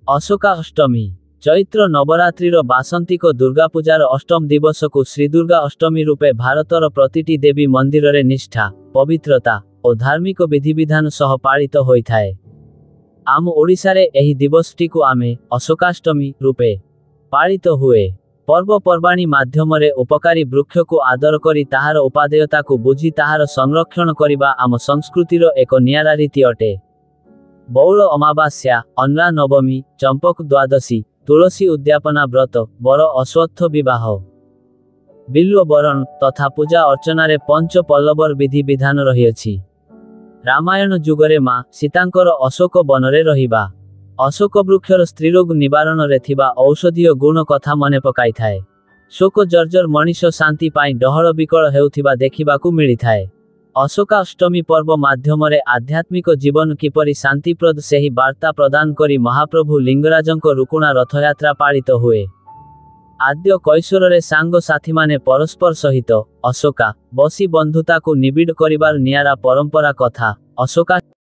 अशोका अष्टमी चैत्र नवरात्रिर बासंतिक दुर्गा पूजार अष्टम दिवस को श्रीदुर्गा अष्टमी रूपे भारतर प्रतिटी देवी मंदिर रे निष्ठा पवित्रता और धार्मिक विधिविधान सह पालित होइथाए। आम ओडिशा रे एही दिवसटी को आमे अशोकाष्टमी रूपे पालित हुए। पर्वपर्वाणी माध्यम रे उपकारी वृक्ष को आदर करी ताहार उपादेयता को बुझी ताहार संरक्षण करिबा आम संस्कृतिर एक नियारा रीति अटे। बौल अमावास्या, अन्ना नवमी, चंपक द्वादशी, तुलसी उद्यापना व्रत, बर अश्वत्थ विवाह, बिल्व बरण तथा पूजा अर्चना रे पंच पल्लवर विधि विधान रहिअछि। रामायण जुगरे माँ सीतांकर अशोक बनरे रहिबा, अशोक वृक्षर स्त्रीरोग निवारण रे थिबा औषधीय गुण कथा मने पकाई थाए। शोक जर्जर मनीष शांति पाई डहल विकल हेउथिबा देखिबाकू मिलिथाए। अशोका अष्टमी पर्व माध्यम रे आध्यात्मिक जीवन किपरि शांतिप्रद सेही वार्ता प्रदान करी महाप्रभु लिंगराजंक रुकुणा रथयात्रा पालित हुए। आद्य कैशोर रे सांग साथी माने परस्पर सहित अशोका बसी बंधुता को निबिड़ करिबार नियारा परंपरा कथा अशोका